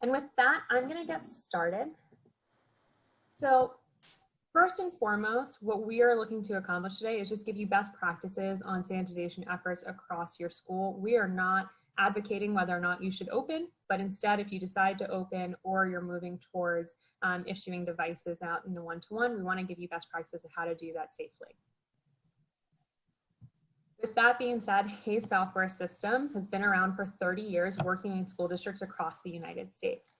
And with that, I'm going to get started. So first and foremost, what we are looking to accomplish today is just give you best practices on sanitization efforts across your school. We are not advocating whether or not you should open, but instead, if you decide to open or you're moving towards issuing devices out in the one-to-one, we want to give you best practices of how to do that safely. With that being said, Hayes Software Systems has been around for 30 years working in school districts across the United States.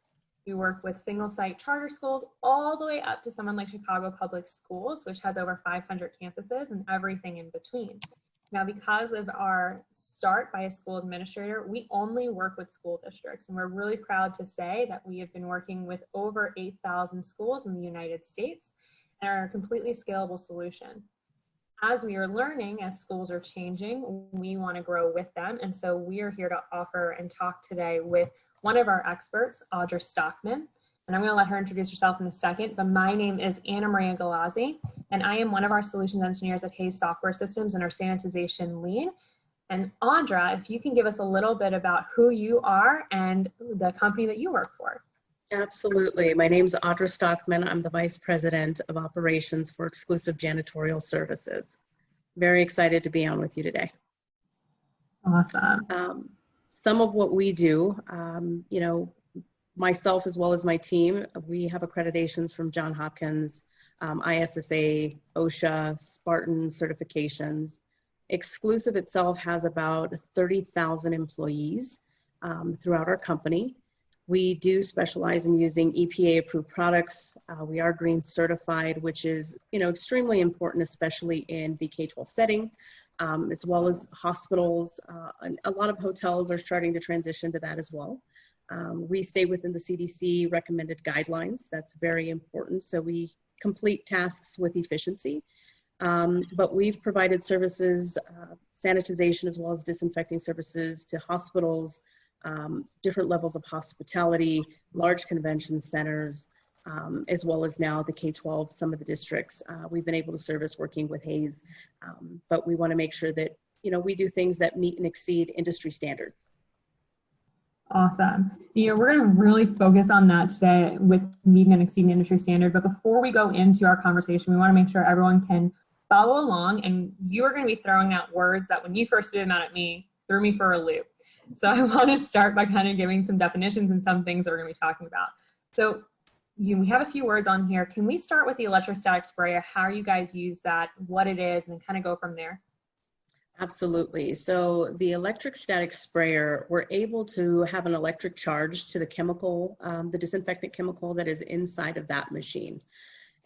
We work with single site charter schools all the way up to someone like Chicago Public Schools, which has over 500 campuses and everything in between. Now, because of our start by a school administrator, we only work with school districts, and we're really proud to say that we have been working with over 8,000 schools in the United States and are a completely scalable solution. As we are learning, as schools are changing, we want to grow with them, and so we are here to offer and talk today with one of our experts, Audra Stockman, and I'm going to let her introduce herself in a second, but my name is Anna Maria Galazzi, and I am one of our solutions engineers at Hayes Software Systems and our sanitization lead. And Audra, if you can give us a little bit about who you are and the company that you work for. Absolutely. My name is Audra Stockman. I'm the Vice President of Operations for Exclusive Janitorial Services. Very excited to be on with you today. Awesome. Some of what we do, you know, myself as well as my team, we have accreditations from Johns Hopkins, ISSA, OSHA, Spartan certifications. Exclusive itself has about 30,000 employees throughout our company. We do specialize in using EPA approved products. We are green certified, which is, you know, extremely important, especially in the K-12 setting, as well as hospitals. And a lot of hotels are starting to transition to that as well. We stay within the CDC recommended guidelines. That's very important. So we complete tasks with efficiency. But we've provided services, sanitization as well as disinfecting services to hospitals, different levels of hospitality, large convention centers, as well as now the K-12, some of the districts we've been able to service working with Hayes. But we want to make sure that, you know, we do things that meet and exceed industry standards. Awesome. You know, we're going to really focus on that today with meeting and exceeding industry standard. But before we go into our conversation, we want to make sure everyone can follow along. And you're going to be throwing out words that when you first threw them out at me, threw me for a loop. So I want to start by kind of giving some definitions and some things that we're going to be talking about. So we have a few words on here. Can we start with the electrostatic sprayer, how you guys use that, what it is, and then kind of go from there? Absolutely. So the electric static sprayer, we're able to have an electric charge to the chemical, the disinfectant chemical that is inside of that machine.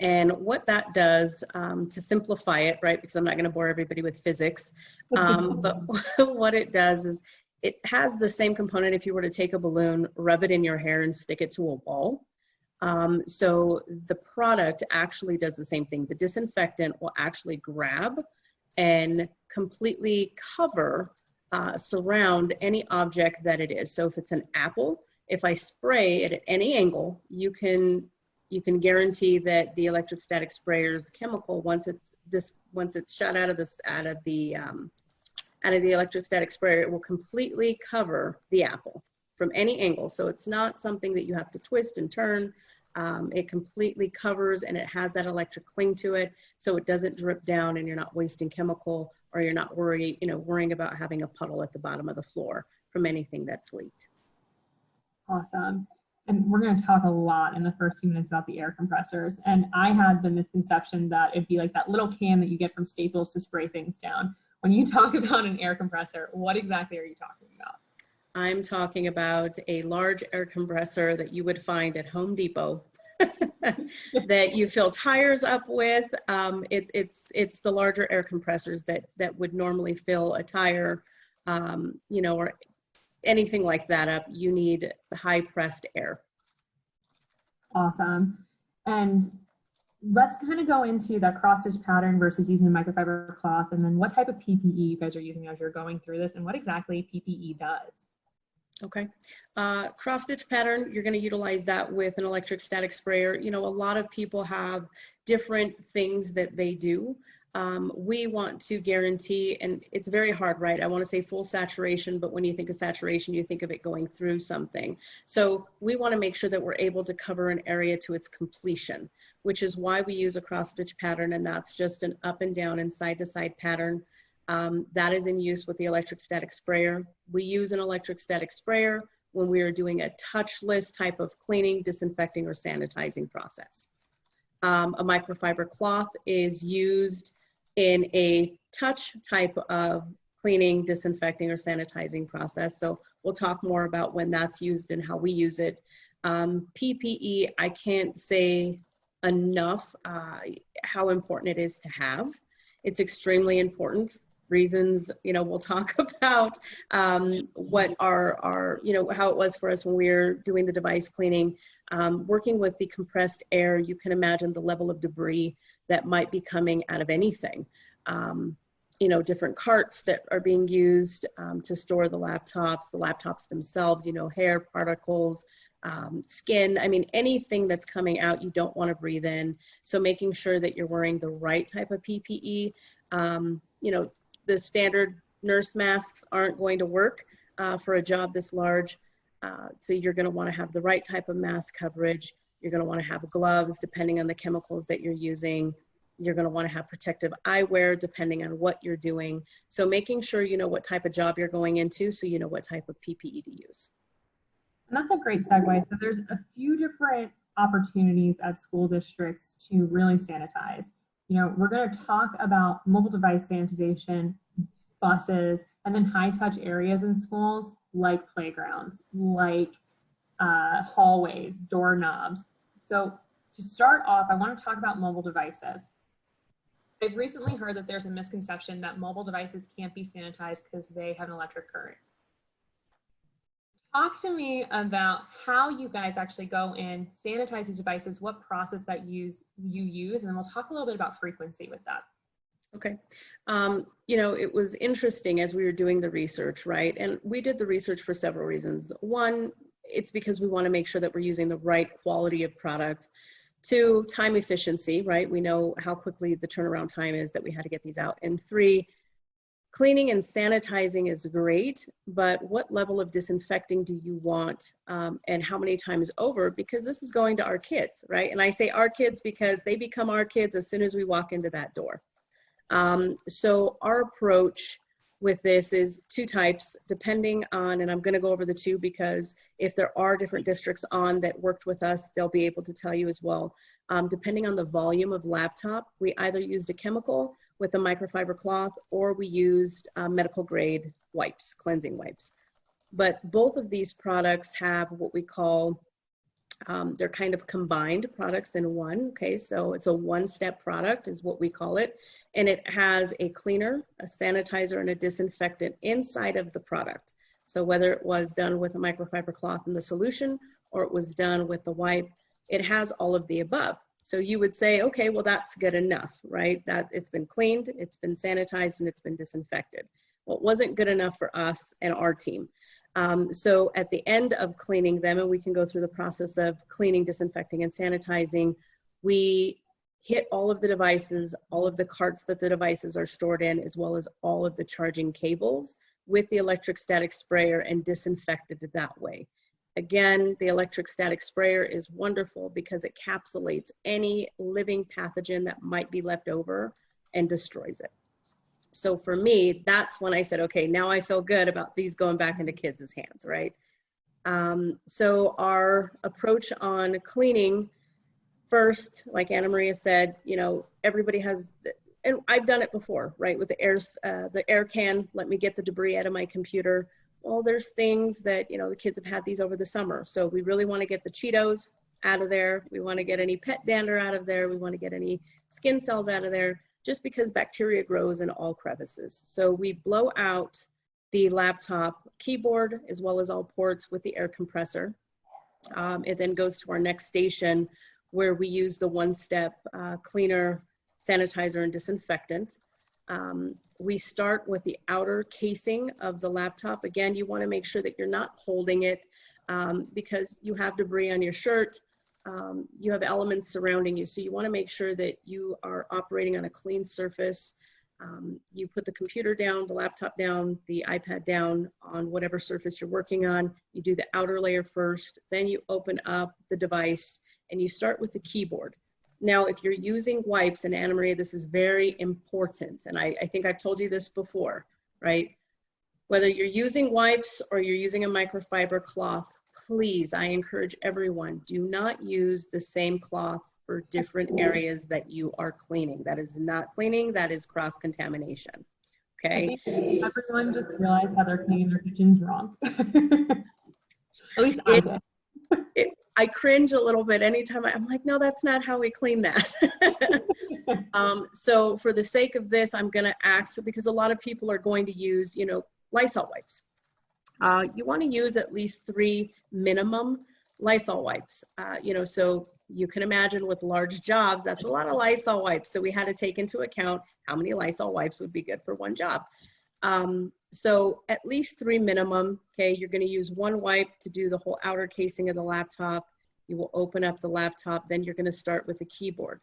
And what that does, to simplify it, right, because I'm not going to bore everybody with physics, but what it does is it has the same component if you were to take a balloon, rub it in your hair and stick it to a wall. So the product actually does the same thing. The disinfectant will actually grab and completely cover, surround any object that it is. So if it's an apple, if I spray it at any angle, you can guarantee that the electrostatic sprayer's chemical, once it's shot out of the electrostatic sprayer, it will completely cover the apple from any angle. So it's not something that you have to twist and turn. It completely covers, and it has that electric cling to it, so it doesn't drip down and you're not wasting chemical, or you're not worrying about having a puddle at the bottom of the floor from anything that's leaked. Awesome. And we're going to talk a lot in the first 2 minutes about the air compressors. And I had the misconception that it'd be like that little can that you get from Staples to spray things down. When you talk about an air compressor, what exactly are you talking about? I'm talking about a large air compressor that you would find at Home Depot that you fill tires up with. It's the larger air compressors that would normally fill a tire, you know, or anything like that up. You need high pressed air. Awesome. And let's kind of go into that cross-stitch pattern versus using a microfiber cloth, and then what type of PPE you guys are using as you're going through this, and what exactly PPE does. Okay. Cross-stitch pattern, you're going to utilize that with an electric static sprayer. You know, a lot of people have different things that they do. we want to guarantee, and it's very hard, right? I want to say full saturation, but when you think of saturation, you think of it going through something. So we want to make sure that we're able to cover an area to its completion, which is why we use a cross stitch pattern, and that's just an up and down and side to side pattern. That is in use with the electric static sprayer. We use an electric static sprayer when we are doing a touchless type of cleaning, disinfecting, or sanitizing process. A microfiber cloth is used in a touch type of cleaning, disinfecting, or sanitizing process. So we'll talk more about when that's used and how we use it. PPE, I can't say enough how important it is to have. It's extremely important. Reasons, we'll talk about what our, how it was for us when we were doing the device cleaning. Working with the compressed air, you can imagine the level of debris that might be coming out of anything. Different carts that are being used to store the laptops themselves, hair particles, skin, anything that's coming out you don't want to breathe in. So making sure that you're wearing the right type of PPE. The standard nurse masks aren't going to work for a job this large. So you're going to want to have the right type of mask coverage. You're going to want to have gloves depending on the chemicals that you're using. You're going to want to have protective eyewear depending on what you're doing. So making sure you know what type of job you're going into so you know what type of PPE to use. And that's a great segue. So there's a few different opportunities at school districts to really sanitize. We're going to talk about mobile device sanitization, buses, and then high touch areas in schools like playgrounds, like hallways, doorknobs. So to start off, I want to talk about mobile devices. I've recently heard that there's a misconception that mobile devices can't be sanitized because they have an electric current. Talk to me about how you guys actually go and sanitize these devices, what process that you use, and then we'll talk a little bit about frequency with that. Okay. It was interesting as we were doing the research, right? And we did the research for several reasons. One, it's because we want to make sure that we're using the right quality of product. Two, time efficiency, right? We know how quickly the turnaround time is that we had to get these out. And three, cleaning and sanitizing is great, but what level of disinfecting do you want and how many times over? Because this is going to our kids, right? And I say our kids because they become our kids as soon as we walk into that door. So our approach with this is two types, depending on, and I'm going to go over the two because if there are different districts on that worked with us, they'll be able to tell you as well. Depending on the volume of laptop, we either used a chemical with a microfiber cloth or we used medical grade wipes, cleansing wipes. But both of these products have what we call, they're kind of combined products in one, okay? So it's a one-step product is what we call it. And it has a cleaner, a sanitizer, and a disinfectant inside of the product. So whether it was done with a microfiber cloth in the solution or it was done with the wipe, it has all of the above. So you would say, okay, well, that's good enough, right? That it's been cleaned, it's been sanitized, and it's been disinfected. Well, it wasn't good enough for us and our team. So at the end of cleaning them, and we can go through the process of cleaning, disinfecting, and sanitizing, we hit all of the devices, all of the carts that the devices are stored in, as well as all of the charging cables with the electric static sprayer and disinfected it that way. Again, the electric static sprayer is wonderful because it encapsulates any living pathogen that might be left over and destroys it. So for me, that's when I said, okay, now I feel good about these going back into kids' hands, right? So our approach on cleaning, first, like Anna Maria said, everybody has, and I've done it before, right? With the air can, let me get the debris out of my computer. Well, there's things that, the kids have had these over the summer. So we really want to get the Cheetos out of there. We want to get any pet dander out of there. We want to get any skin cells out of there, just because bacteria grows in all crevices. So we blow out the laptop keyboard as well as all ports with the air compressor. It then goes to our next station where we use the one-step cleaner, sanitizer, and disinfectant. We start with the outer casing of the laptop. Again, you want to make sure that you're not holding it because you have debris on your shirt, you have elements surrounding you. So you want to make sure that you are operating on a clean surface. You put the computer down, the laptop down, the iPad down on whatever surface you're working on. You do the outer layer first, then you open up the device and you start with the keyboard. Now, if you're using wipes, and Anna Maria, this is very important, and I think I've told you this before, right? Whether you're using wipes or you're using a microfiber cloth, please, I encourage everyone, do not use the same cloth for different areas that you are cleaning. That is not cleaning, that is cross-contamination, okay? I think everyone just realized how they're cleaning their kitchens wrong. At least I did. I cringe a little bit anytime I'm like, no, that's not how we clean that. So for the sake of this, I'm gonna act, because a lot of people are going to use, you know, Lysol wipes. You wanna use at least 3 minimum Lysol wipes. You know, so you can imagine with large jobs, that's a lot of Lysol wipes. So we had to take into account how many Lysol wipes would be good for one job. So at least 3 minimum, okay? You're gonna use 1 wipe to do the whole outer casing of the laptop. You will open up the laptop, then you're gonna start with the keyboard.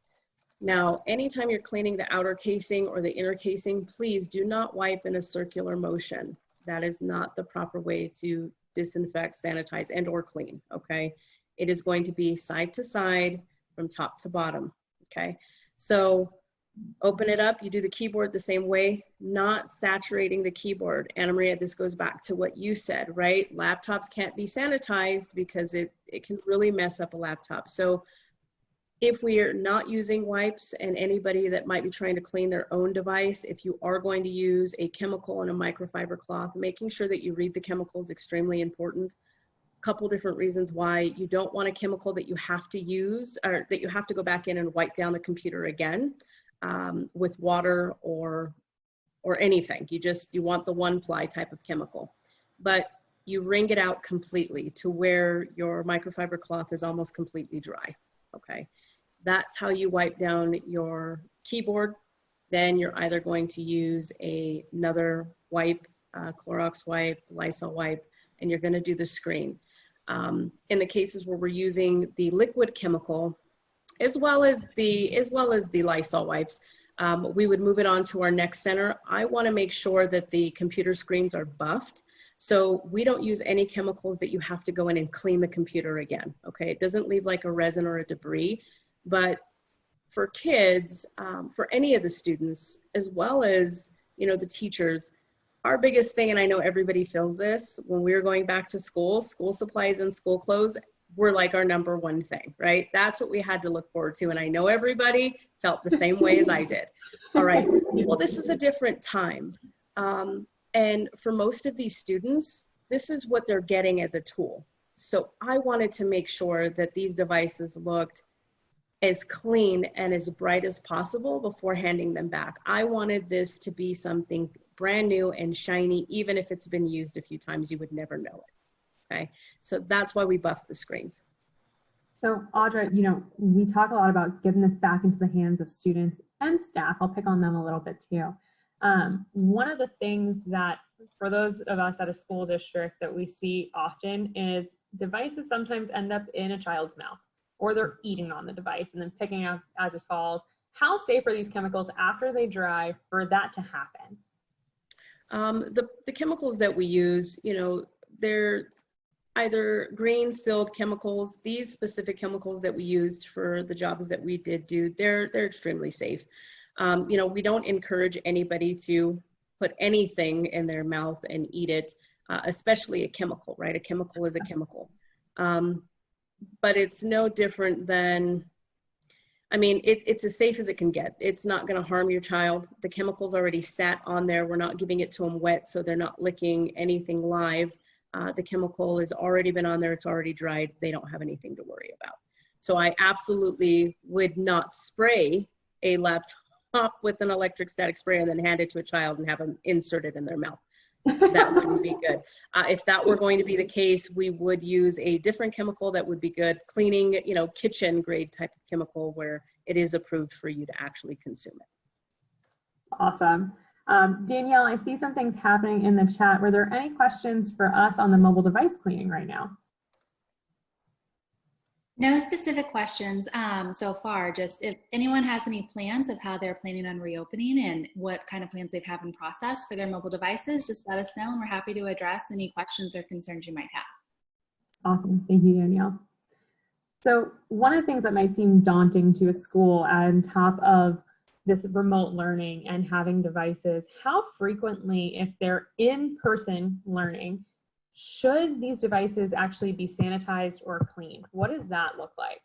Now, anytime you're cleaning the outer casing or the inner casing, please do not wipe in a circular motion. That is not the proper way to disinfect, sanitize, and or clean, okay? It is going to be side to side from top to bottom, okay? So open it up, you do the keyboard the same way, not saturating the keyboard. Anna Maria, this goes back to what you said, right? Laptops can't be sanitized because it can really mess up a laptop. So if we are not using wipes, and anybody that might be trying to clean their own device, if you are going to use a chemical and a microfiber cloth, making sure that you read the chemical is extremely important. A couple different reasons why you don't want a chemical that you have to use, or that you have to go back in and wipe down the computer again. With water or anything. You want the 1-ply type of chemical, but you wring it out completely to where your microfiber cloth is almost completely dry, okay? That's how you wipe down your keyboard. Then you're either going to use another wipe, Clorox wipe, Lysol wipe, and you're gonna do the screen. In the cases where we're using the liquid chemical, as well as the Lysol wipes, we would move it on to our next center. I wanna make sure that the computer screens are buffed. So we don't use any chemicals that you have to go in and clean the computer again, okay? It doesn't leave like a resin or a debris, but for kids, for any of the students, as well as, you know, the teachers, our biggest thing, and I know everybody feels this, when we were going back to school supplies and school clothes were like our #1 thing, right? That's what we had to look forward to. And I know everybody felt the same way as I did. All right, well, this is a different time. And for most of these students, this is what they're getting as a tool. So I wanted to make sure that these devices looked as clean and as bright as possible before handing them back. I wanted this to be something brand new and shiny. Even if it's been used a few times, you would never know it. Okay, so that's why we buff the screens. So Audra, you know, we talk a lot about getting this back into the hands of students and staff. I'll pick on them a little bit too. One of the things that for those of us at a school district that we see often is devices sometimes end up in a child's mouth, or they're eating on the device and then picking up as it falls. How safe are these chemicals after they dry for that to happen? The chemicals that we use, you know, they're either green sealed chemicals. These specific chemicals that we used for the jobs that we did do, they're extremely safe. You know, we don't encourage anybody to put anything in their mouth and eat it, especially a chemical, right? A chemical is a chemical. But it's no different than, I mean, it's as safe as it can get. It's not gonna harm your child. The chemical's already sat on there. We're not giving it to them wet, so they're not licking anything live. The chemical has already been on there, it's already dried. They don't have anything to worry about. So I absolutely would not spray a laptop with an electric static sprayer and then hand it to a child and have them insert it in their mouth. That wouldn't be good. If that were going to be the case, we would use a different chemical that would be good. Cleaning, you know, kitchen grade type of chemical where it is approved for you to actually consume it. Awesome. Danielle, I see some things happening in the chat. Were there any questions for us on the mobile device cleaning right now? No specific questions so far, just if anyone has any plans of how they're planning on reopening and what kind of plans they have in process for their mobile devices, just let us know and we're happy to address any questions or concerns you might have. Awesome. Thank you, Danielle. So one of the things that might seem daunting to a school on top of this remote learning and having devices, how frequently, if they're in-person learning, should these devices actually be sanitized or cleaned? What does that look like?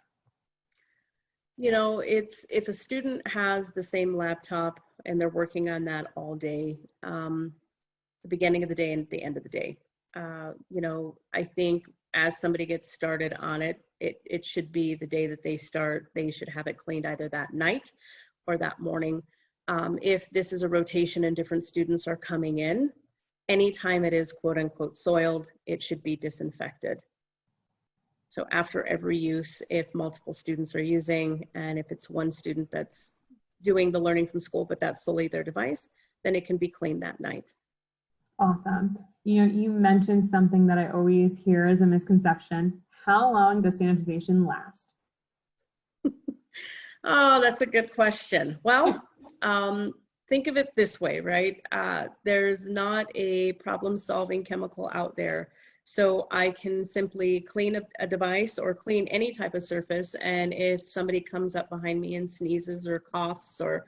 You know, it's if a student has the same laptop and they're working on that all day, the beginning of the day and at the end of the day, you know, I think as somebody gets started on it, it should be the day that they start, they should have it cleaned either that night or that morning. If this is a rotation and different students are coming in, anytime it is quote unquote soiled, it should be disinfected. So after every use, if multiple students are using, and if it's one student that's doing the learning from school, but that's solely their device, then it can be cleaned that night. Awesome. You know, you mentioned something that I always hear as a misconception. How long does sanitization last? Oh, that's a good question. Well, think of it this way, right? There's not a problem-solving chemical out there. So I can simply clean a device or clean any type of surface. And if somebody comes up behind me and sneezes or coughs or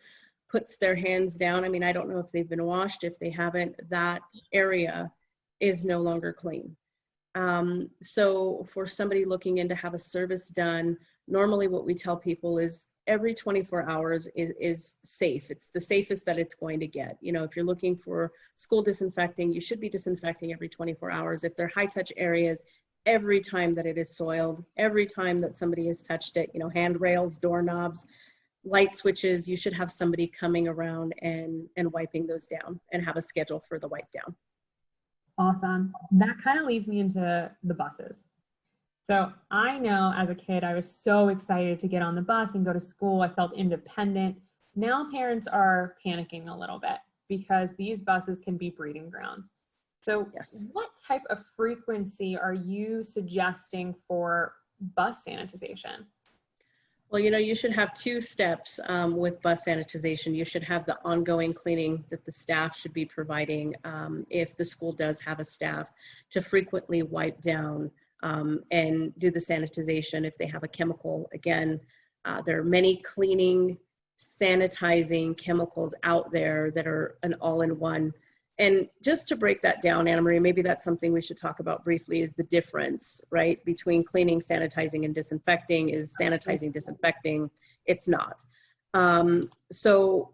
puts their hands down, I mean, I don't know if they've been washed. If they haven't, that area is no longer clean. So for somebody looking in to have a service done, normally what we tell people is every 24 hours is safe. It's the safest that it's going to get. You know, if you're looking for school disinfecting, you should be disinfecting every 24 hours. If they're high touch areas, every time that it is soiled, every time that somebody has touched it, you know, handrails, doorknobs, light switches, you should have somebody coming around and wiping those down and have a schedule for the wipe down. Awesome. That kind of leads me into the buses. So I know as a kid, I was so excited to get on the bus and go to school. I felt independent. Now parents are panicking a little bit because these buses can be breeding grounds. So Yes. what type of frequency are you suggesting for bus sanitization? Well, you know, you should have two steps with bus sanitization. You should have the ongoing cleaning that the staff should be providing if the school does have a staff to frequently wipe down and do the sanitization if they have a chemical. Again, there are many cleaning, sanitizing chemicals out there that are an all-in-one. And just to break that down, Anna Marie, maybe that's something we should talk about briefly, is the difference, right, between cleaning, sanitizing, and disinfecting. Is sanitizing disinfecting? It's not. So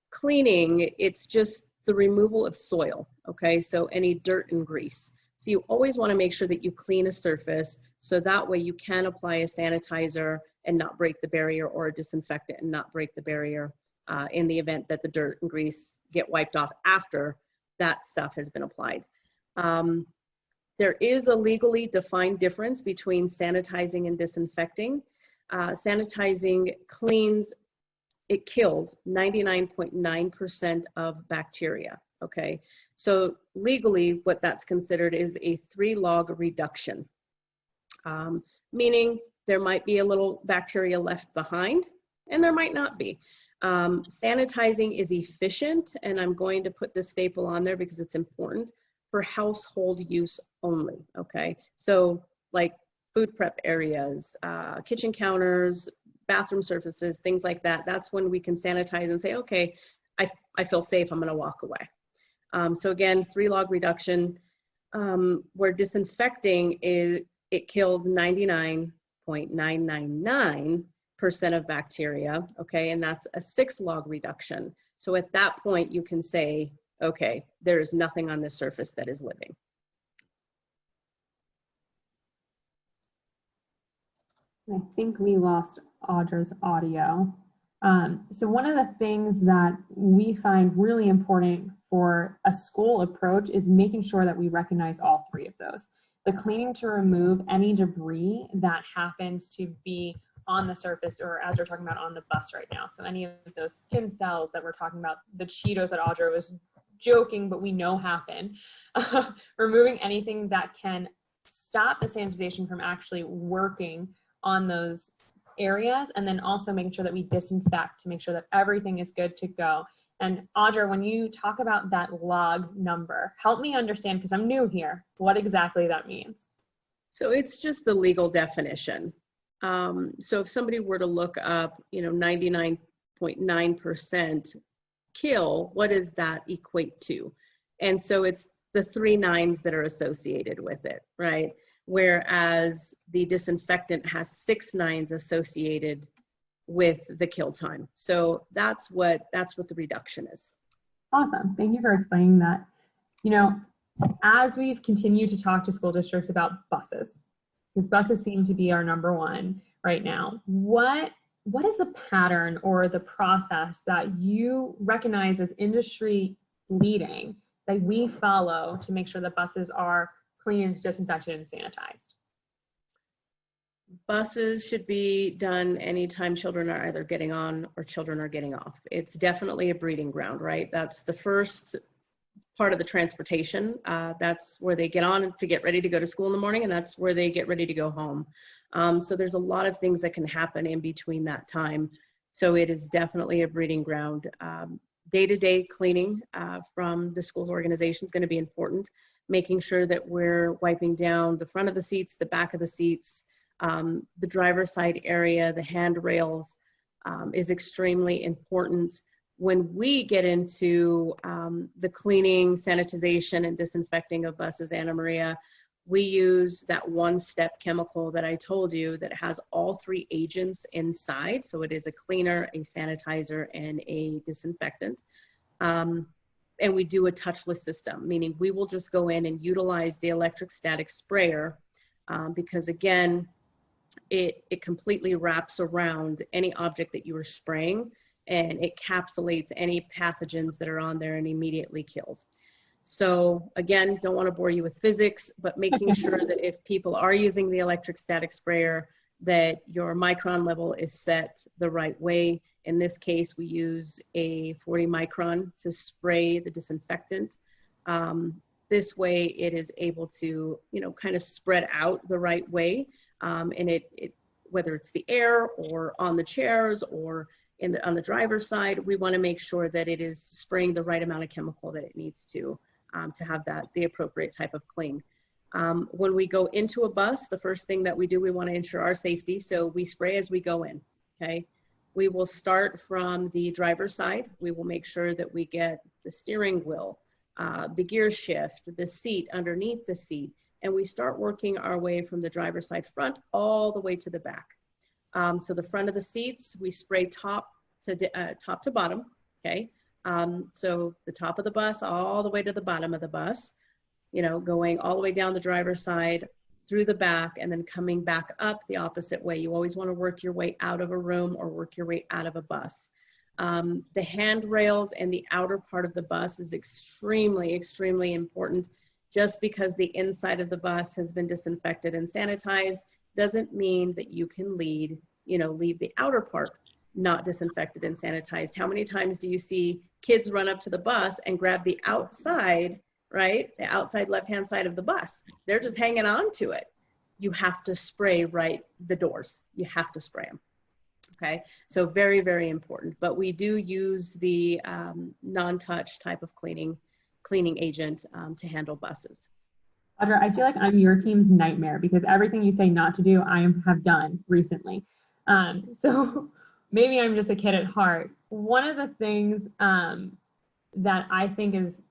cleaning, it's just the removal of soil, okay? So any dirt and grease. So you always want to make sure that you clean a surface so that way you can apply a sanitizer and not break the barrier, or a disinfectant and not break the barrier in the event that the dirt and grease get wiped off after that stuff has been applied. There is a legally defined difference between sanitizing and disinfecting. Sanitizing cleans, it kills 99.9% of bacteria, okay? So legally, what that's considered is a 3-log reduction, meaning there might be a little bacteria left behind and there might not be. Sanitizing is efficient, and I'm going to put the staple on there because it's important, for household use only, okay? So like food prep areas, kitchen counters, bathroom surfaces, things like that, that's when we can sanitize and say, okay, I feel safe, I'm gonna walk away. So again, 3-log reduction, where disinfecting is, it kills 99.999% of bacteria, okay, and that's a 6-log reduction. So at that point, you can say, okay, there is nothing on this surface that is living. I think we lost Audra's audio. So one of the things that we find really important for a school approach is making sure that we recognize all 3 of those. The cleaning to remove any debris that happens to be on the surface, or as we're talking about on the bus right now. So any of those skin cells that we're talking about, the Cheetos that Audra was joking, but we know happen. Removing anything that can stop the sanitization from actually working on those areas, and then also making sure that we disinfect to make sure that everything is good to go. And Audra, when you talk about that log number, help me understand, because I'm new here, what exactly that means. So it's just the legal definition. So if somebody were to look up, 99.9% kill, what does that equate to? And so it's the 3 nines that are associated with it, right? Whereas the disinfectant has 6 nines associated with the kill time. So that's what the reduction is. Awesome. Thank you for explaining that. As we've continued to talk to school districts about buses, because buses seem to be our number one right now, what is the pattern or the process that you recognize as industry leading that we follow to make sure that buses are cleaned, disinfected, and sanitized? Buses should be done anytime children are either getting on or children are getting off. It's definitely a breeding ground, right? That's the first part of the transportation. That's where they get on to get ready to go to school in the morning, and that's where they get ready to go home. So there's a lot of things that can happen in between that time. So it is definitely a breeding ground. Day-to-day cleaning from the school's organization is going to be important, making sure that we're wiping down the front of the seats, the back of the seats, the driver's side area, the handrails is extremely important. When we get into the cleaning, sanitization, and disinfecting of buses, Anna Maria, we use that one-step chemical that I told you that has all 3 agents inside. So it is a cleaner, a sanitizer, and a disinfectant. And we do a touchless system, meaning we will just go in and utilize the electrostatic sprayer because, again, it completely wraps around any object that you are spraying, and it encapsulates any pathogens that are on there and immediately kills. So again, don't want to bore you with physics, but making sure that if people are using the electric static sprayer, that your micron level is set the right way. In this case, we use a 40 micron to spray the disinfectant. This way it is able to, kind of spread out the right way. And it whether it's the air or on the chairs or on the driver's side, we want to make sure that it is spraying the right amount of chemical that it needs to have the appropriate type of clean. When we go into a bus, the first thing that we do, we want to ensure our safety. So we spray as we go in, okay? We will start from the driver's side. We will make sure that we get the steering wheel, the gear shift, the seat underneath the seat, and we start working our way from the driver's side front all the way to the back. So the front of the seats, we spray top to bottom, okay? So the top of the bus all the way to the bottom of the bus, going all the way down the driver's side, through the back, and then coming back up the opposite way. You always want to work your way out of a room or work your way out of a bus. The handrails and the outer part of the bus is extremely, extremely important. Just because the inside of the bus has been disinfected and sanitized doesn't mean that you can leave the outer part not disinfected and sanitized. How many times do you see kids run up to the bus and grab the outside, right? The outside left-hand side of the bus. They're just hanging on to it. You have to spray the doors. You have to spray them. Okay, so very, very important. But we do use the non-touch type of cleaning agent to handle buses. Audra, I feel like I'm your team's nightmare because everything you say not to do, I have done recently. So maybe I'm just a kid at heart. One of the things that I think is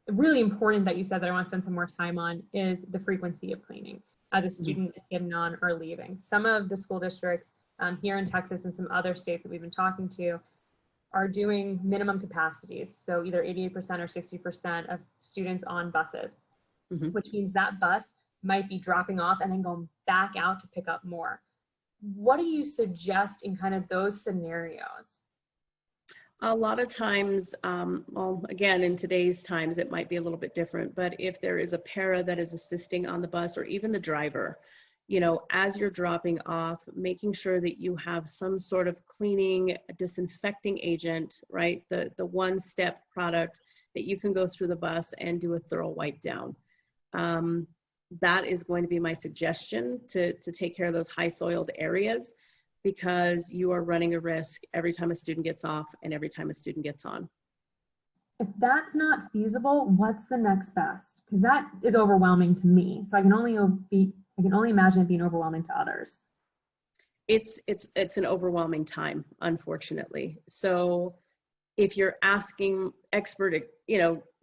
really important that you said that I want to spend some more time on is the frequency of cleaning as a student getting on or leaving. Some of the school districts here in Texas and some other states that we've been talking to are doing minimum capacities. So either 88% or 60% of students on buses, which means that bus might be dropping off and then going back out to pick up more. What do you suggest in kind of those scenarios? A lot of times, well, again, in today's times, it might be a little bit different, but if there is a para that is assisting on the bus or even the driver, as you're dropping off, making sure that you have some sort of cleaning, disinfecting agent, right? The one-step product that you can go through the bus and do a thorough wipe down. that is going to be my suggestion to take care of those high soiled areas, because you are running a risk every time a student gets off and every time a student gets on. If that's not feasible, what's the next best? Because that is overwhelming to me. So I can only imagine it being overwhelming to others. It's an overwhelming time, unfortunately. So if you're asking expert,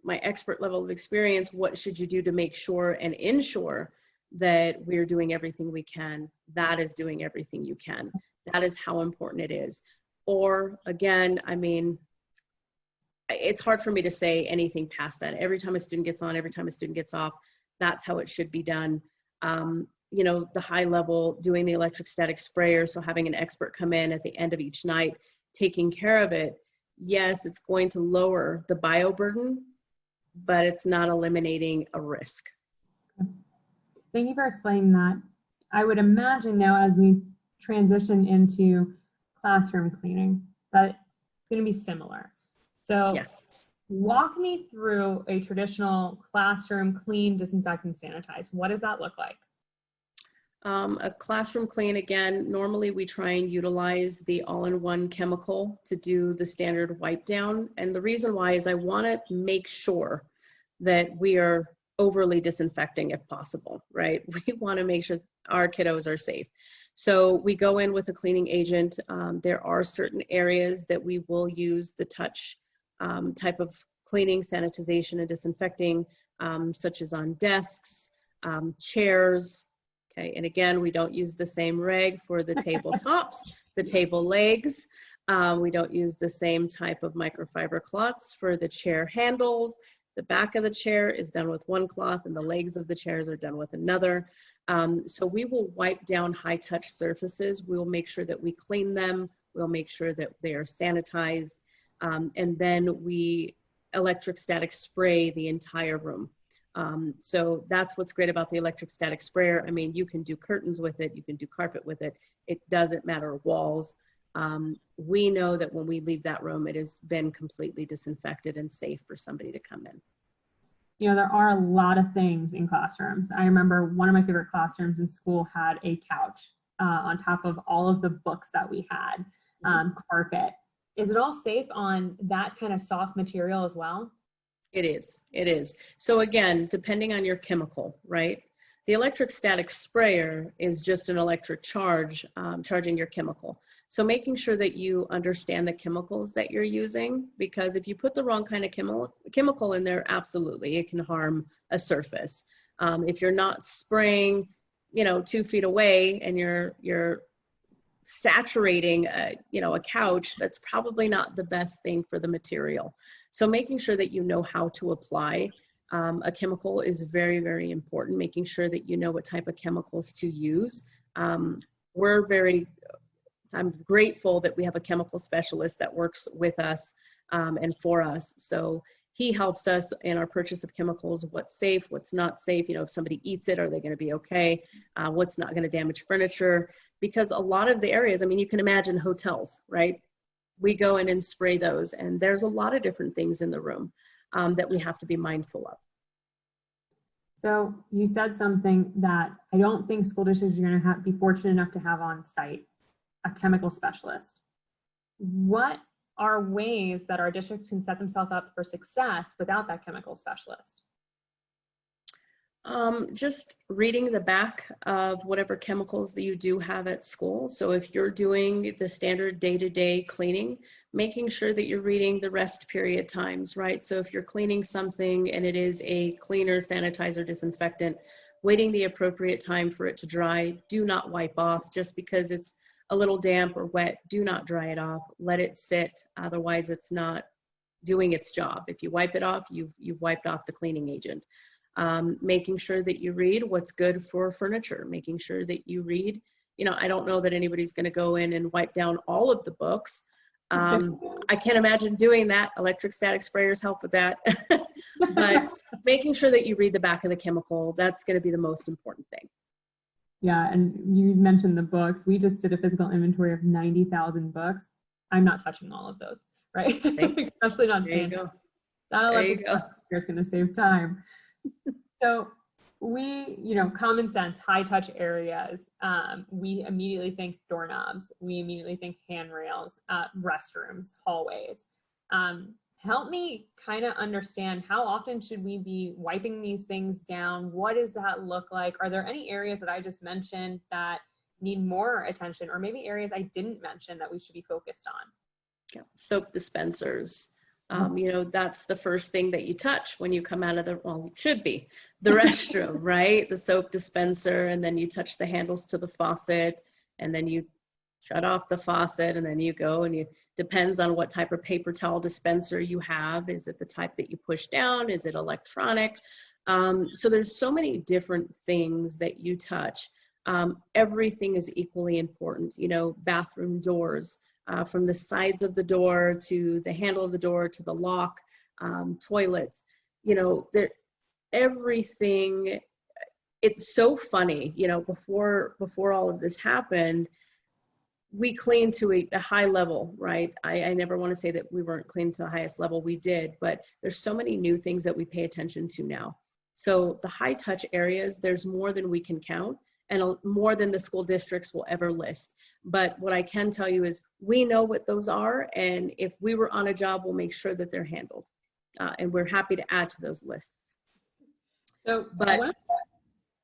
my expert level of experience, what should you do to make sure and ensure that we're doing everything we can? That is doing everything you can. That is how important it is. Or again, I mean, it's hard for me to say anything past that. Every time a student gets on, every time a student gets off, that's how it should be done. The high level, doing the electrostatic sprayer, so having an expert come in at the end of each night, taking care of it. Yes, it's going to lower the bioburden, but it's not eliminating a risk. Thank you for explaining that. I would imagine now, as we transition into classroom cleaning, that it's going to be similar. So yes, walk me through a traditional classroom clean, disinfect, and sanitize. What does that look like? A classroom clean, again, normally we try and utilize the all-in-one chemical to do the standard wipe down. And the reason why is I want to make sure that we are overly disinfecting if possible, right? We want to make sure our kiddos are safe. So we go in with a cleaning agent. There are certain areas that we will use the touch type of cleaning, sanitization, and disinfecting, such as on desks, chairs. Okay, and again, we don't use the same rag for the tabletops, the table legs. We don't use the same type of microfiber cloths for the chair handles. The back of the chair is done with one cloth and the legs of the chairs are done with another. So we will wipe down high touch surfaces. We'll make sure that we clean them. We'll make sure that they are sanitized. And then we electrostatic spray the entire room. So that's what's great about the electrostatic sprayer. I mean, you can do curtains with it, you can do carpet with it. It doesn't matter, walls. We know that when we leave that room, it has been completely disinfected and safe for somebody to come in. You know, there are a lot of things in classrooms. I remember one of my favorite classrooms in school had a couch on top of all of the books that we had, carpet. Is it all safe on that kind of soft material as well? It is, it is. So again, depending on your chemical, right? The electrostatic sprayer is just an electric charge, charging your chemical. So making sure that you understand the chemicals that you're using, because if you put the wrong kind of chemical in there, absolutely, it can harm a surface. If you're not spraying, 2 feet away and you're saturating a couch, that's probably not the best thing for the material. So making sure that you know how to apply a chemical is very, very important. Making sure that you know what type of chemicals to use. I'm grateful that we have a chemical specialist that works with us and for us. So he helps us in our purchase of chemicals, what's safe, what's not safe. If somebody eats it, are they going to be okay? What's not going to damage furniture? Because a lot of the areas, I mean, you can imagine hotels, right? We go in and spray those, and there's a lot of different things in the room that we have to be mindful of. So you said something that I don't think school districts are going to be fortunate enough to have on site, a chemical specialist. What are ways that our districts can set themselves up for success without that chemical specialist? Just reading the back of whatever chemicals that you do have at school. So if you're doing the standard day-to-day cleaning, making sure that you're reading the rest period times, right? So if you're cleaning something and it is a cleaner, sanitizer, disinfectant, waiting the appropriate time for it to dry. Do not wipe off just because it's a little damp or wet. Do not dry it off. Let it sit. Otherwise, it's not doing its job. If you wipe it off, you've wiped off the cleaning agent. Making sure that you read what's good for furniture, making sure that you read, I don't know that anybody's going to go in and wipe down all of the books. I can't imagine doing that. Electrostatic sprayers help with that. But making sure that you read the back of the chemical, that's going to be the most important thing. Yeah, and you mentioned the books. We just did a physical inventory of 90,000 books. I'm not touching all of those, right? Especially not there you Santa. go. That There you go. is going to save time. So Common sense, high touch areas. We immediately think doorknobs. We immediately think handrails, restrooms, hallways. Help me kind of understand, how often should we be wiping these things down? What does that look like? Are there any areas that I just mentioned that need more attention, or maybe areas I didn't mention that we should be focused on? Yeah. Soap dispensers. That's the first thing that you touch when you come out of it should be the restroom, right? The soap dispenser, and then you touch the handles to the faucet, and then you shut off the faucet, and then you go and depends on what type of paper towel dispenser you have. Is it the type that you push down? Is it electronic? So there's so many different things that you touch. Everything is equally important. Bathroom doors, from the sides of the door to the handle of the door to the lock, toilets, everything. It's so funny, before all of this happened, we cleaned to a high level, right? I never want to say that we weren't clean to the highest level. We did, but there's so many new things that we pay attention to now. So the high touch areas, there's more than we can count, and more than the school districts will ever list. But what I can tell you is we know what those are, and if we were on a job, we'll make sure that they're handled. And we're happy to add to those lists. But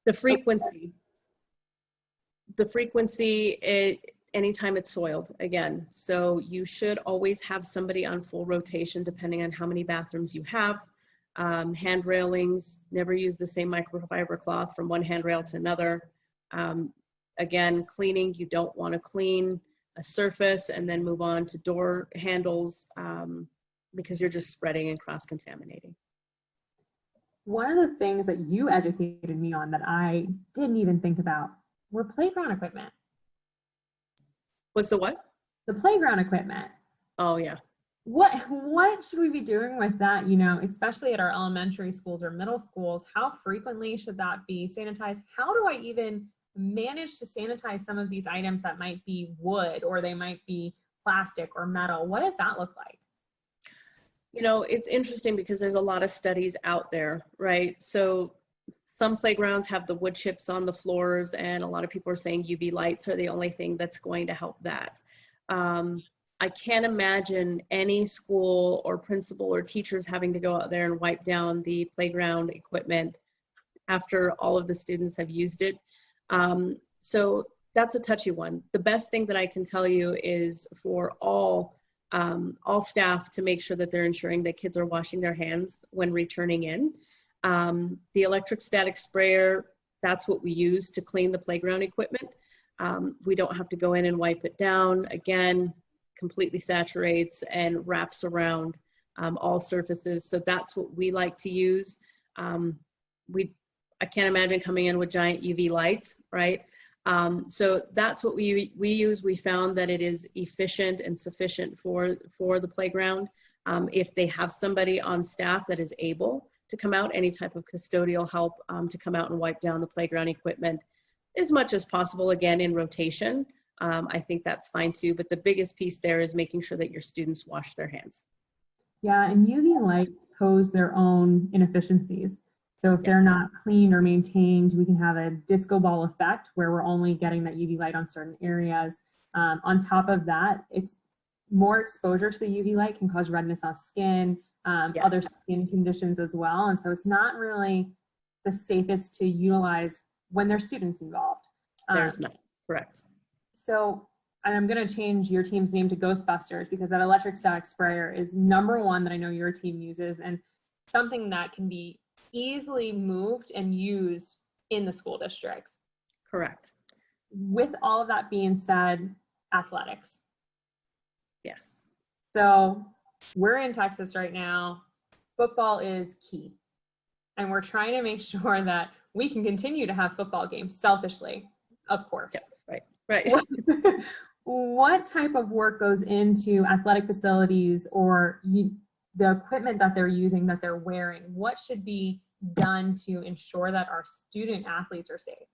the frequency, anytime it's soiled, again. So you should always have somebody on full rotation, depending on how many bathrooms you have. Hand railings, never use the same microfiber cloth from one handrail to another. Again, cleaning, you don't want to clean a surface and then move on to door handles, because you're just spreading and cross-contaminating. One of the things that you educated me on that I didn't even think about were playground equipment. What's the what? The playground equipment. Oh, yeah. What should we be doing with that, especially at our elementary schools or middle schools? How frequently should that be sanitized? How do I even manage to sanitize some of these items that might be wood, or they might be plastic or metal? What does that look like? It's interesting because there's a lot of studies out there, right? So some playgrounds have the wood chips on the floors, and a lot of people are saying UV lights are the only thing that's going to help that. I can't imagine any school or principal or teachers having to go out there and wipe down the playground equipment after all of the students have used it. So that's a touchy one. The best thing that I can tell you is for all staff to make sure that they're ensuring that kids are washing their hands when returning in. The electric static sprayer, that's what we use to clean the playground equipment. We don't have to go in and wipe it down. Again, completely saturates and wraps around all surfaces. So that's what we like to use. I can't imagine coming in with giant UV lights, right? So that's what we use. We found that it is efficient and sufficient for the playground. If they have somebody on staff that is able to come out, any type of custodial help to come out and wipe down the playground equipment as much as possible, again, in rotation. I think that's fine too, but the biggest piece there is making sure that your students wash their hands. Yeah, and UV lights pose their own inefficiencies. So if they're not cleaned or maintained, we can have a disco ball effect where we're only getting that UV light on certain areas. On top of that, it's more exposure to the UV light can cause redness on skin, other skin conditions as well. And so it's not really the safest to utilize when there's students involved. There's not, correct. So I'm going to change your team's name to Ghostbusters, because that electric static sprayer is #1 that I know your team uses, and something that can be easily moved and used in the school districts. Correct. With all of that being said, athletics. Yes. So we're in Texas right now. Football is key. And we're trying to make sure that we can continue to have football games selfishly, of course. Yeah, right. What type of work goes into athletic facilities or the equipment that they're using, that they're wearing? What should be done to ensure that our student athletes are safe?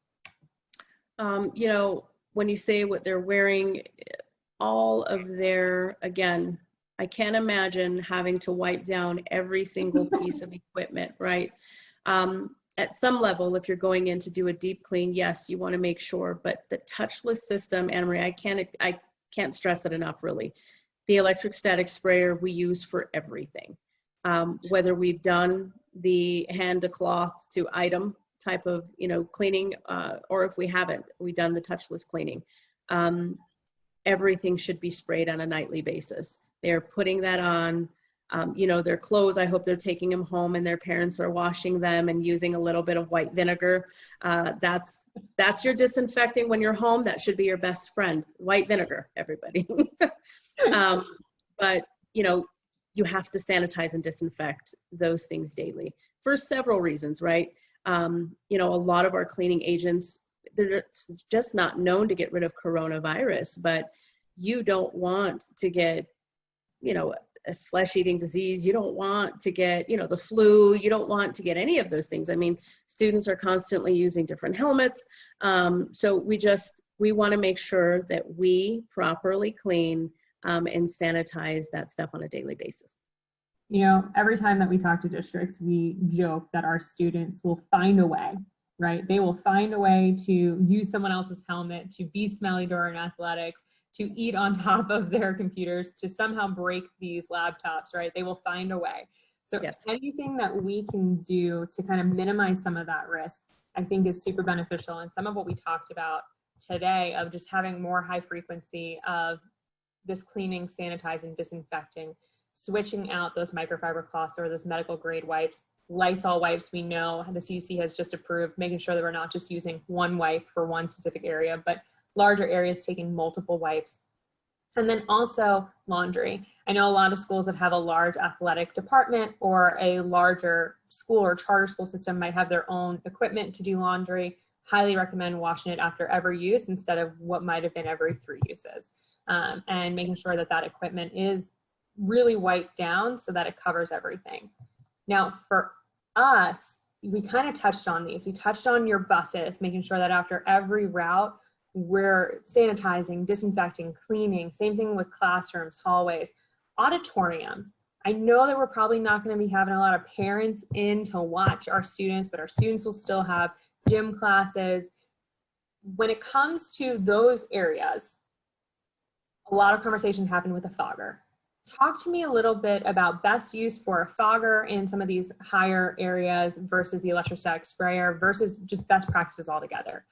When you say what they're wearing, all of their, again, I can't imagine having to wipe down every single piece of equipment, right? at some level, if you're going in to do a deep clean, yes, you want to make sure, but the touchless system, Anne Marie, I can't stress it enough, really. The electric static sprayer we use for everything. Whether we've done the hand to cloth to item type of, cleaning, or if we haven't, we've done the touchless cleaning. Everything should be sprayed on a nightly basis. They're putting that on, their clothes. I hope they're taking them home and their parents are washing them and using a little bit of white vinegar. That's your disinfecting when you're home. That should be your best friend. White vinegar, everybody. But, you have to sanitize and disinfect those things daily for several reasons, right? A lot of our cleaning agents, they're just not known to get rid of coronavirus, but you don't want to get, a flesh-eating disease. You don't want to get, the flu. You don't want to get any of those things. I mean, students are constantly using different helmets. So we want to make sure that we properly clean and sanitize that stuff on a daily basis. Every time that we talk to districts, we joke that our students will find a way, right? They will find a way to use someone else's helmet, to be smelly during athletics, to eat on top of their computers, to somehow break these laptops, right? They will find a way. So yes, anything that we can do to kind of minimize some of that risk, I think is super beneficial. And some of what we talked about today of just having more high frequency of this cleaning, sanitizing, disinfecting, switching out those microfiber cloths or those medical grade wipes. Lysol wipes, we know the CDC has just approved, making sure that we're not just using one wipe for one specific area, but larger areas taking multiple wipes. And then also laundry. I know a lot of schools that have a large athletic department or a larger school or charter school system might have their own equipment to do laundry. Highly recommend washing it after every use instead of what might have been every 3 uses. And making sure that that equipment is really wiped down so that it covers everything. Now for us, we kind of touched on these. We touched on your buses, making sure that after every route, we're sanitizing, disinfecting, cleaning. Same thing with classrooms, hallways, auditoriums. I know that we're probably not going to be having a lot of parents in to watch our students, but our students will still have gym classes. When it comes to those areas, a lot of conversation happened with a fogger. Talk to me a little bit about best use for a fogger in some of these higher areas versus the electrostatic sprayer versus just best practices altogether.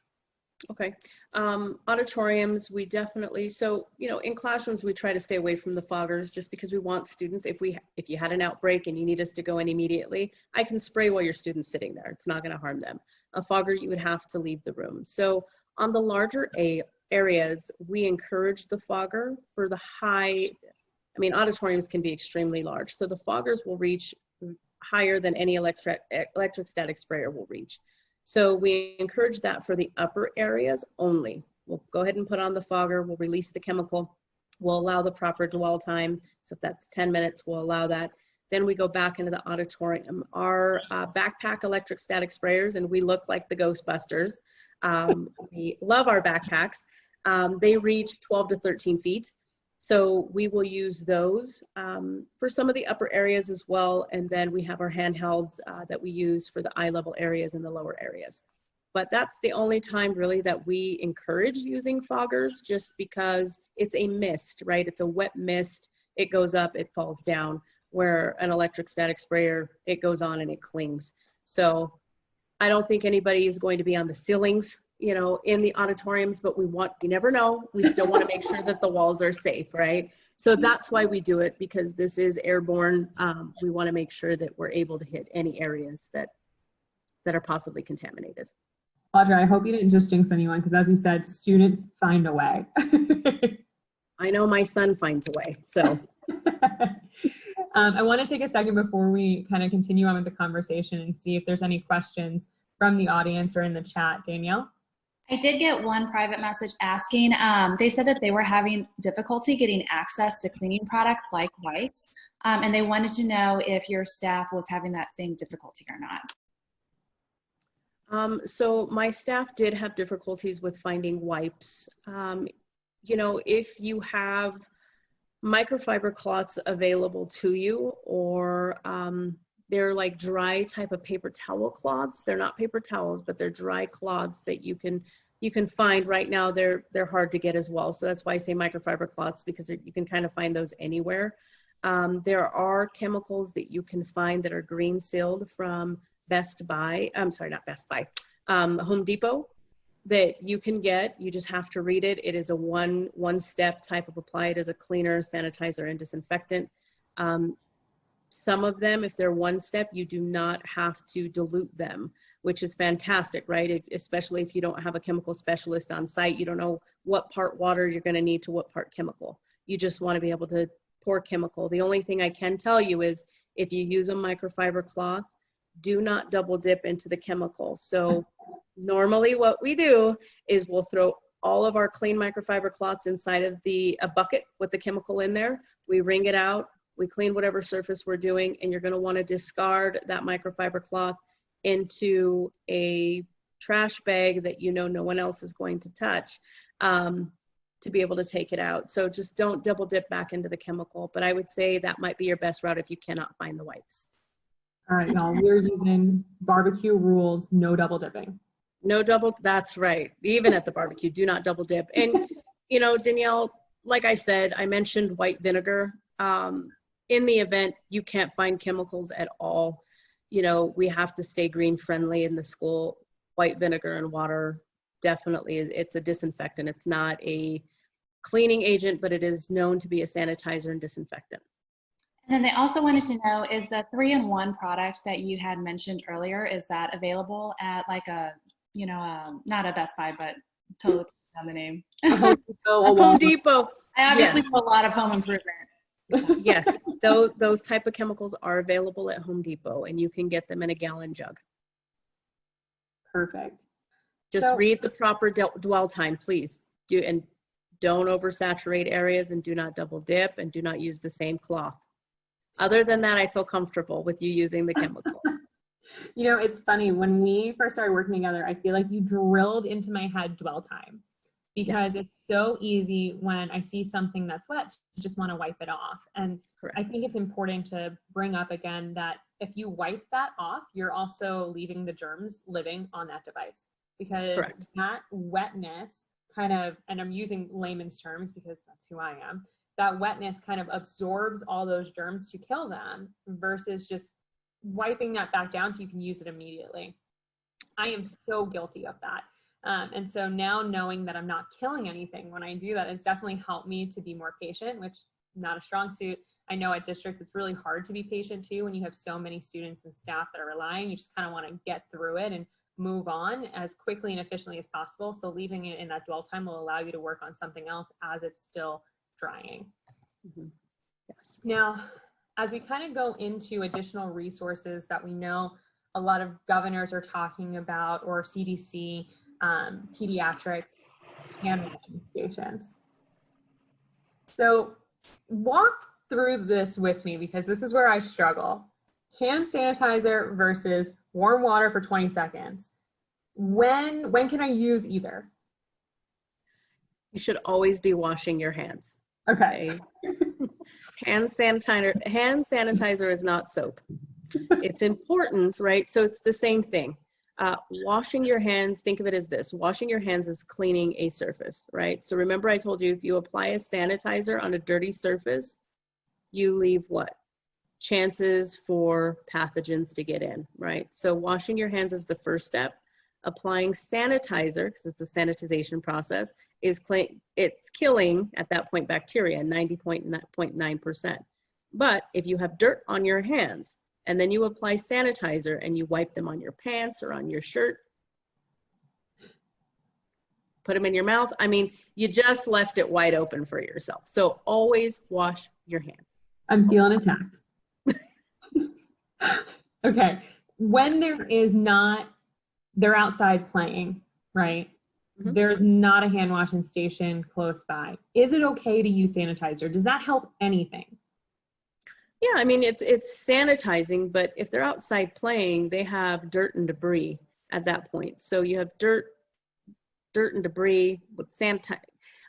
Okay. Auditoriums, we definitely, so, in classrooms, we try to stay away from the foggers just because we want students, if you had an outbreak and you need us to go in immediately, I can spray while your student's sitting there. It's not going to harm them. A fogger, you would have to leave the room. So on the larger areas, we encourage the fogger for the auditoriums can be extremely large. So the foggers will reach higher than any electric static sprayer will reach. So we encourage that for the upper areas only. We'll go ahead and put on the fogger, we'll release the chemical, we'll allow the proper dwell time. So if that's 10 minutes, we'll allow that. Then we go back into the auditorium. Our backpack electric static sprayers, and we look like the Ghostbusters. We love our backpacks. They reach 12 to 13 feet. So we will use those for some of the upper areas as well. And then we have our handhelds that we use for the eye level areas and the lower areas. But that's the only time really that we encourage using foggers, just because it's a mist, right? It's a wet mist. It goes up, it falls down, where an electric static sprayer, it goes on and it clings. So I don't think anybody is going to be on the ceilings, in the auditoriums, but you never know. We still want to make sure that the walls are safe, right? So that's why we do it, because this is airborne. We want to make sure that we're able to hit any areas that are possibly contaminated. Audra, I hope you didn't just jinx anyone, because as you said, students find a way. I know my son finds a way, so. I want to take a second before we kind of continue on with the conversation and see if there's any questions from the audience or in the chat. Danielle? I did get one private message asking, they said that they were having difficulty getting access to cleaning products like wipes, and they wanted to know if your staff was having that same difficulty or not. So my staff did have difficulties with finding wipes. If you have microfiber cloths available to you, or They're like dry type of paper towel cloths. They're not paper towels, but they're dry cloths that you can find right now. They're hard to get as well. So that's why I say microfiber cloths, because you can kind of find those anywhere. There are chemicals that you can find that are green sealed from Best Buy. I'm sorry, not Best Buy, Home Depot, that you can get. You just have to read it. It is a one-step type of apply. It as a cleaner, sanitizer, and disinfectant. Some of them, if they're one step, you do not have to dilute them, which is fantastic, right? Especially if you don't have a chemical specialist on site, you don't know what part water you're going to need to what part chemical. You just want to be able to pour chemical. The only thing I can tell you is if you use a microfiber cloth, do not double dip into the chemical. So normally what we do is we'll throw all of our clean microfiber cloths inside of a bucket with the chemical in there. We wring it out. We clean whatever surface we're doing, and you're going to want to discard that microfiber cloth into a trash bag that you know no one else is going to touch to be able to take it out. So just don't double dip back into the chemical. But I would say that might be your best route if you cannot find the wipes. All right, y'all, we're using barbecue rules, no double dipping. No double, that's right. Even at the barbecue, do not double dip. And, you know, Danielle, like I said, I mentioned white vinegar. In the event you can't find chemicals at all, you know, we have to stay green friendly in the school. White vinegar and water, definitely, it's a disinfectant. It's not a cleaning agent, but it is known to be a sanitizer and disinfectant. And then they also wanted to know, is the 3-in-1 product that you had mentioned earlier, is that available at like a, you know, not a Best Buy, but totally on the name. Home Depot. I obviously Yes. do a lot of home improvement. Yes, those type of chemicals are available at Home Depot, and you can get them in a gallon jug. Perfect. Just read the proper dwell time, please. And don't oversaturate areas, and do not double dip, and do not use the same cloth. Other than that, I feel comfortable with you using the chemical. You know, it's funny, when we first started working together, I feel like you drilled into my head dwell time, because it's so easy when I see something that's wet to just want to wipe it off. And Correct. I think it's important to bring up again that if you wipe that off, you're also leaving the germs living on that device, because Correct. that wetness kind of, and I'm using layman's terms because that's who I am, that wetness kind of absorbs all those germs to kill them versus just wiping that back down so you can use it immediately. I am so guilty of that. And so now knowing that I'm not killing anything when I do that has definitely helped me to be more patient, which not a strong suit. I know at districts, it's really hard to be patient too when you have so many students and staff that are relying. You just kind of want to get through it and move on as quickly and efficiently as possible. So leaving it in that dwell time will allow you to work on something else as it's still drying. Mm-hmm. Yes. Now, as we kind of go into additional resources that we know a lot of governors are talking about, or CDC, pediatrics, hand washing stations. So walk through this with me, because this is where I struggle. Hand sanitizer versus warm water for 20 seconds. When can I use either? You should always be washing your hands. Okay. Hand sanitizer is not soap. It's important, right? So it's the same thing. Washing your hands, think of it as this. Washing your hands is cleaning a surface, right? So remember I told you, if you apply a sanitizer on a dirty surface, you leave what? Chances for pathogens to get in, right? So washing your hands is the first step. Applying sanitizer, because it's a sanitization process, it's killing at that point bacteria, 90.9%. But if you have dirt on your hands and then you apply sanitizer and you wipe them on your pants or on your shirt, put them in your mouth, I mean, you just left it wide open for yourself. So always wash your hands. I'm feeling attacked. Okay. When they're outside playing, right? Mm-hmm. There's not a hand washing station close by. Is it okay to use sanitizer? Does that help anything? Yeah, I mean, it's sanitizing, but if they're outside playing, they have dirt and debris at that point. So you have dirt and debris with sanitizer.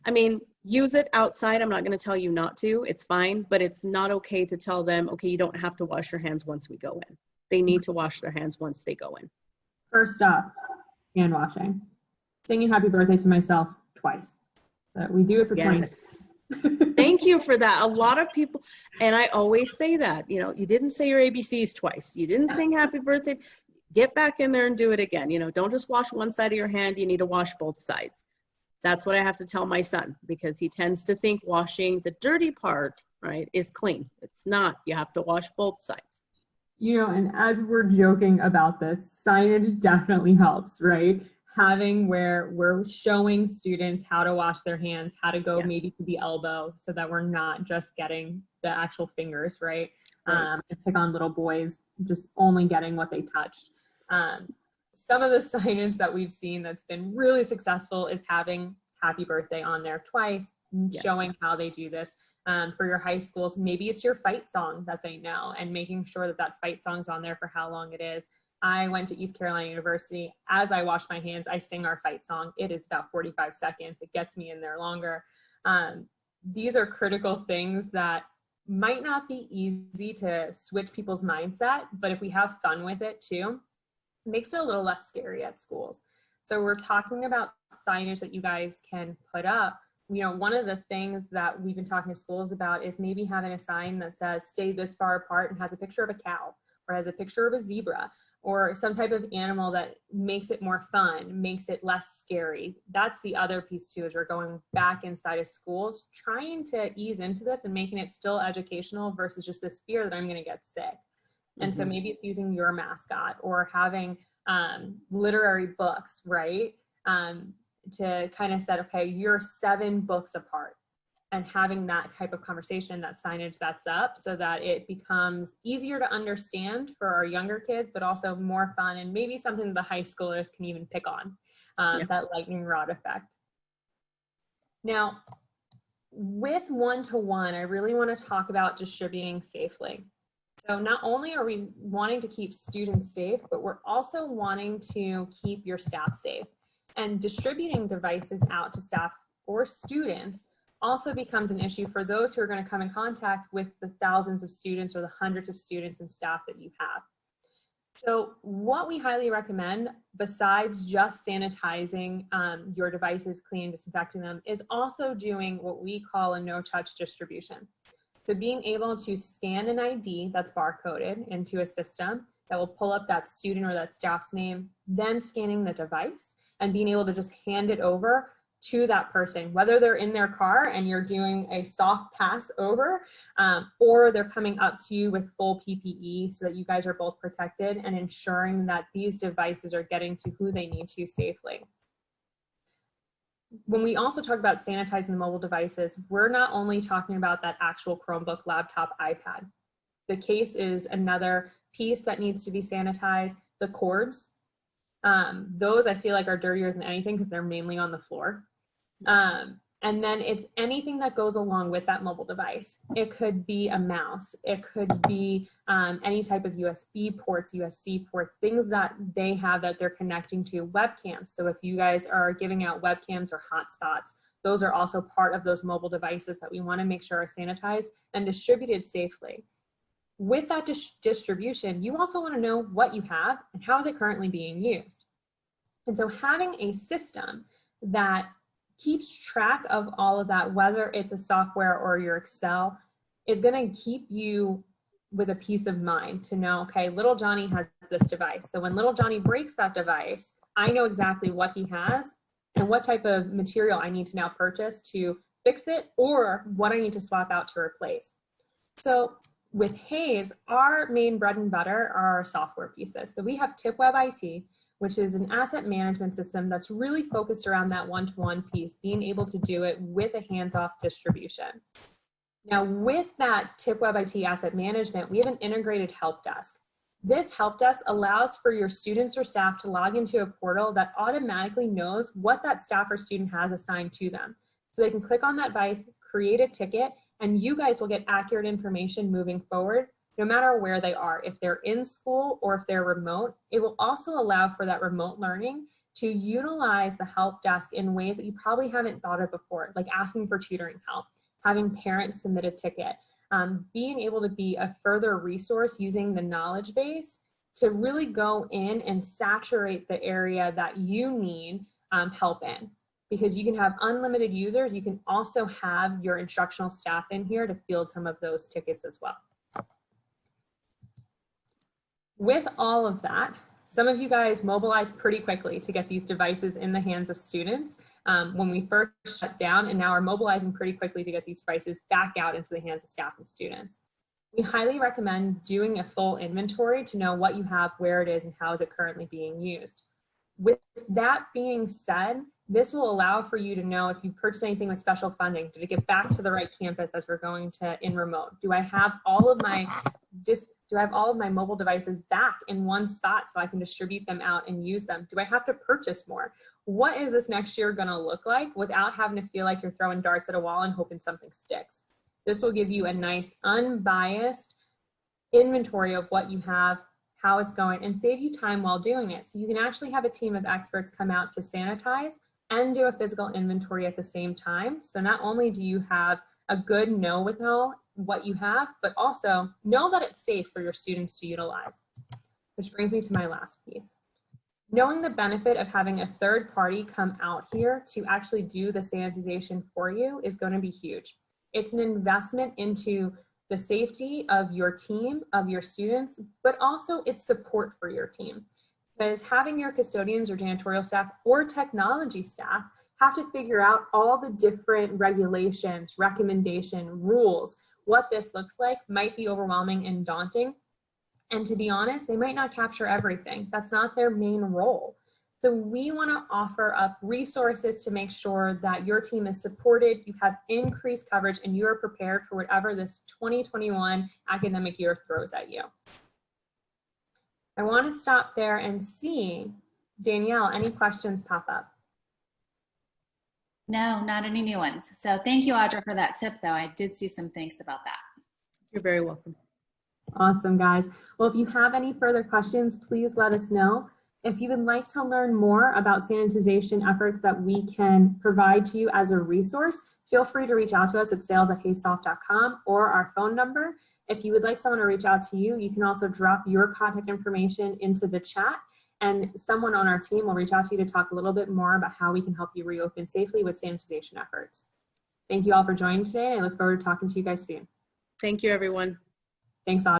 I mean, use it outside. I'm not going to tell you not to. It's fine, but it's not okay to tell them, okay, you don't have to wash your hands once we go in. they need to wash their hands once they go in. First off, hand washing. Singing happy birthday to myself twice. We do it for 20. Yes. Thank you for that. A lot of people, and I always say that, you know, you didn't say your ABCs twice. You didn't sing happy birthday. Get back in there and do it again. You know, don't just wash one side of your hand. You need to wash both sides. That's what I have to tell my son, because he tends to think washing the dirty part, right, is clean. It's not. You have to wash both sides. You know, and as we're joking about this, signage definitely helps, right? Having where we're showing students how to wash their hands, how to go Yes. maybe to the elbow, so that we're not just getting the actual fingers, right? Right. And pick on little boys just only getting what they touched. Some of the signage that we've seen that's been really successful is having happy birthday on there twice, Yes. showing how they do this. For your high schools, maybe it's your fight song that they know, and making sure that that fight song's on there for how long it is. I went to East Carolina University. As I wash my hands, I sing our fight song. It is about 45 seconds. It gets me in there longer. These are critical things that might not be easy to switch people's mindset, but if we have fun with it too, it makes it a little less scary at schools. So we're talking about signage that you guys can put up. You know, one of the things that we've been talking to schools about is maybe having a sign that says stay this far apart and has a picture of a cow, or has a picture of a zebra, or some type of animal that makes it more fun, makes it less scary. That's the other piece too, is we're going back inside of schools, trying to ease into this and making it still educational versus just this fear that I'm gonna get sick. And so maybe it's using your mascot, or having literary books, right? To kind of set, okay, you're 7 books apart, and having that type of conversation, that signage that's up, so that it becomes easier to understand for our younger kids, but also more fun, and maybe something the high schoolers can even pick on, that lightning rod effect. Now, with one-to-one, I really want to talk about distributing safely. So not only are we wanting to keep students safe, but we're also wanting to keep your staff safe. And distributing devices out to staff or students also becomes an issue for those who are going to come in contact with the thousands of students or the hundreds of students and staff that you have. So what we highly recommend, besides just sanitizing your devices, cleaning, disinfecting them, is also doing what we call a no-touch distribution. So being able to scan an ID that's barcoded into a system that will pull up that student or that staff's name, then scanning the device, and being able to just hand it over to that person, whether they're in their car and you're doing a soft pass over, or they're coming up to you with full PPE so that you guys are both protected, and ensuring that these devices are getting to who they need to safely. When we also talk about sanitizing the mobile devices, we're not only talking about that actual Chromebook, laptop, iPad. The case is another piece that needs to be sanitized. The cords, those I feel like are dirtier than anything because they're mainly on the floor. And then it's anything that goes along with that mobile device. It could be a mouse. It could be any type of USB ports, USC ports, things that they have that they're connecting to, webcams. So if you guys are giving out webcams or hotspots, those are also part of those mobile devices that we want to make sure are sanitized and distributed safely. With that distribution, you also want to know what you have and how is it currently being used. And so having a system that keeps track of all of that, whether it's a software or your Excel, is going to keep you with a peace of mind to know, okay, little Johnny has this device. So when little Johnny breaks that device, I know exactly what he has and what type of material I need to now purchase to fix it, or what I need to swap out to replace. So with Hayes, our main bread and butter are our software pieces. So we have TipWeb IT, which is an asset management system that's really focused around that one-to-one piece, being able to do it with a hands-off distribution. Now, with that TipWeb IT asset management, we have an integrated help desk. This help desk allows for your students or staff to log into a portal that automatically knows what that staff or student has assigned to them. So they can click on that device, create a ticket, and you guys will get accurate information moving forward, no matter where they are. If they're in school or if they're remote, it will also allow for that remote learning to utilize the help desk in ways that you probably haven't thought of before, like asking for tutoring help, having parents submit a ticket, being able to be a further resource using the knowledge base to really go in and saturate the area that you need help in. Because you can have unlimited users, you can also have your instructional staff in here to field some of those tickets as well. With all of that, some of you guys mobilized pretty quickly to get these devices in the hands of students when we first shut down, and now are mobilizing pretty quickly to get these devices back out into the hands of staff and students. We highly recommend doing a full inventory to know what you have, where it is, and how is it currently being used. With that being said, this will allow for you to know if you purchased anything with special funding, did it get back to the right campus as we're going to in remote? Do I have all of my mobile devices back in one spot so I can distribute them out and use them? Do I have to purchase more? What is this next year gonna look like without having to feel like you're throwing darts at a wall and hoping something sticks? This will give you a nice unbiased inventory of what you have, how it's going, and save you time while doing it. So you can actually have a team of experts come out to sanitize and do a physical inventory at the same time. So not only do you have a good know with what you have, but also know that it's safe for your students to utilize. Which brings me to my last piece. Knowing the benefit of having a third party come out here to actually do the sanitization for you is going to be huge. It's an investment into the safety of your team, of your students, but also it's support for your team. Because having your custodians or janitorial staff or technology staff have to figure out all the different regulations, recommendation, rules, what this looks like might be overwhelming and daunting. And to be honest, they might not capture everything. That's not their main role. So we want to offer up resources to make sure that your team is supported, you have increased coverage, and you are prepared for whatever this 2021 academic year throws at you. I want to stop there and see, Danielle, any questions pop up? No, not any new ones. So thank you, Audra, for that tip, though. I did see some things about that. You're very welcome. Awesome, guys. Well, if you have any further questions, please let us know. If you would like to learn more about sanitization efforts that we can provide to you as a resource, feel free to reach out to us at sales@haysoft.com or our phone number. If you would like someone to reach out to you, you can also drop your contact information into the chat, and someone on our team will reach out to you to talk a little bit more about how we can help you reopen safely with sanitization efforts. Thank you all for joining today. I look forward to talking to you guys soon. Thank you, everyone. Thanks, Audrey.